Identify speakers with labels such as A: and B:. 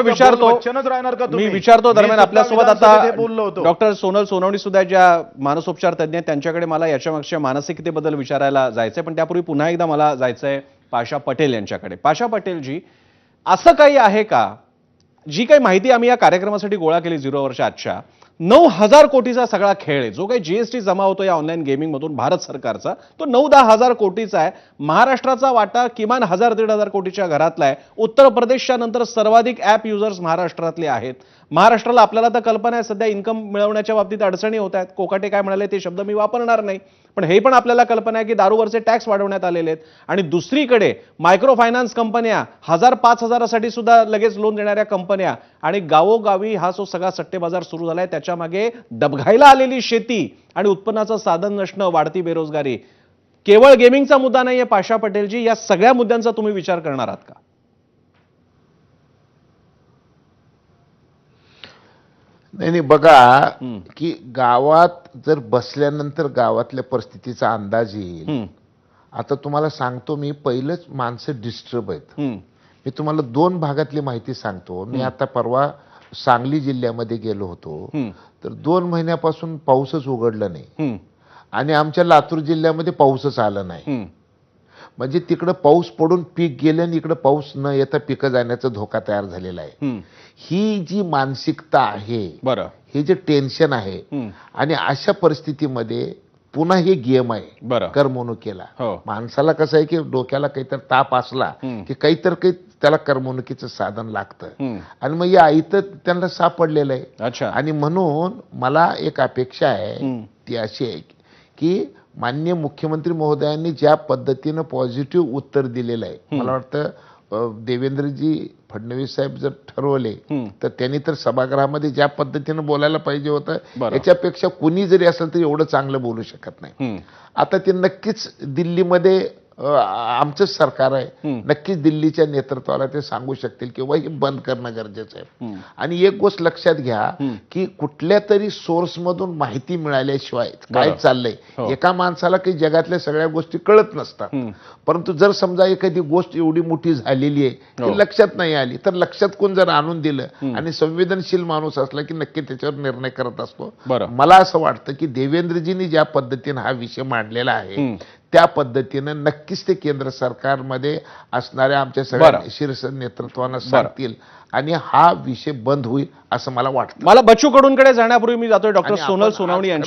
A: विचारतो
B: वचनच राहणार का
A: मी
B: तुम्ही?
A: विचारतो दरम्यान
B: मी
A: आपल्यासोबत
B: सुद्धा
A: आता
B: विधानसभेत बोललो होतो.
A: डॉक्टर सोनल सोनवणी सुद्धा ज्या मानसोपचार तज्ञ आहेत त्यांच्याकडे मला याच्यामागच्या मानसिकतेबद्दल विचारायला जायचंय, पण त्यापूर्वी पुन्हा एकदा मला जायचंय पाशा पटेल यांच्याकडे. पाशा पटेलजी, असं काही आहे का, जी काही माहिती आम्ही या कार्यक्रमासाठी गोळा केली 0 वर्ष आजच्या, 9,000 कोटीचा सगळा खेळ आहे, जो काही जीएसटी जमा होतो या ऑनलाईन गेमिंग मधून भारत सरकारचा, तो 9-10 हजार कोटीचा आहे. महाराष्ट्राचा वाटा किमान 1,000-1,500 कोटीच्या घरातला आहे. उत्तर प्रदेशच्या नंतर सर्वाधिक ऍप युजर्स महाराष्ट्रातले आहेत. महाराष्ट्राला आपल्याला तर कल्पना आहे सध्या इन्कम मिळवण्याच्या बाबतीत अडचणी होत आहेत. कोकाटे काय म्हणाले ते शब्द मी वापरणार नाही, पण हे पण आपल्याला कल्पना आहे की दारूवरचे टॅक्स वाढवण्यात आलेले आहेत. आणि दुसरीकडे मायक्रो फायनान्स कंपन्या, 1,000-5,000साठी सुद्धा लगेच लोन देणाऱ्या कंपन्या, आणि गावोगावी हा जो सगळा सट्टेबाजार सुरू झालाय त्याच्या मागे डबघाईला आलेली शेती आणि उत्पन्नाचं साधन नसणं, वाढती बेरोजगारी. केवळ गेमिंगचा मुद्दा नाहीये पाशा पटेलजी, या सगळ्या मुद्द्यांचा तुम्ही विचार करणार आहात का?
C: नाही बघा की गावात जर बसल्यानंतर गावातल्या परिस्थितीचा अंदाज येईल. आता तुम्हाला सांगतो मी, पहिलेच माणसं डिस्टर्ब आहेत. मी तुम्हाला 2 भागातली माहिती सांगतो. मी आता परवा सांगली जिल्ह्यामध्ये गेलो होतो, तर 2 महिन्यापासून पाऊसच उघडला नाही आणि आमच्या लातूर जिल्ह्यामध्ये पाऊसच आला नाही. म्हणजे तिकडं पाऊस पडून पीक गेलं आणि इकडं पाऊस न येता पिकं जाण्याचा धोका तयार झालेला आहे. ही जी मानसिकता आहे, हे जे टेन्शन आहे, आणि अशा परिस्थितीमध्ये पुन्हा हे गेम आहे करमणुकीला. माणसाला कसं आहे की डोक्याला काहीतरी ताप असला की काहीतरी काही त्याला करमणुकीचं साधन लागतं, आणि मग या इथं त्यांना सापडलेलं आहे. आणि म्हणून मला एक अपेक्षा आहे ती अशी आहे की माननीय मुख्यमंत्री महोदयांनी ज्या पद्धतीनं पॉझिटिव्ह उत्तर दिलेलं आहे, मला वाटतं देवेंद्रजी फडणवीस साहेब जर ठरवले तर त्यांनी तर सभागृहामध्ये ज्या पद्धतीनं बोलायला पाहिजे होतं, याच्यापेक्षा कुणी जरी असेल तर एवढं चांगलं बोलू शकत नाही. आता ते नक्कीच दिल्लीमध्ये आमचंच सरकार आहे, नक्कीच दिल्लीच्या नेतृत्वाला ते सांगू शकतील किंवा हे बंद करणं गरजेचं आहे. आणि एक गोष्ट लक्षात घ्या की कुठल्या तरी सोर्स मधून माहिती मिळाल्याशिवाय काय चाललंय, एका माणसाला काही जगातल्या सगळ्या गोष्टी कळत नसतात. परंतु जर समजा एखादी गोष्ट एवढी मोठी झालेली आहे की लक्षात नाही आली, तर लक्षात कोण जर आणून दिलं आणि संवेदनशील माणूस असला की नक्की त्याच्यावर निर्णय करत असतो. मला असं वाटतं की देवेंद्रजींनी ज्या पद्धतीने हा विषय मांडलेला आहे त्या पद्धतीनं नक्कीच ते केंद्र सरकारमध्ये असणाऱ्या आमच्या सगळ्या शीर्ष नेतृत्वानं सांगतील आणि हा विषय बंद होईल असं मला वाटतं.
A: मला बच्चू कडूंकडे जाण्यापूर्वी मी जातोय डॉक्टर सोनल सोनवणी यांच्या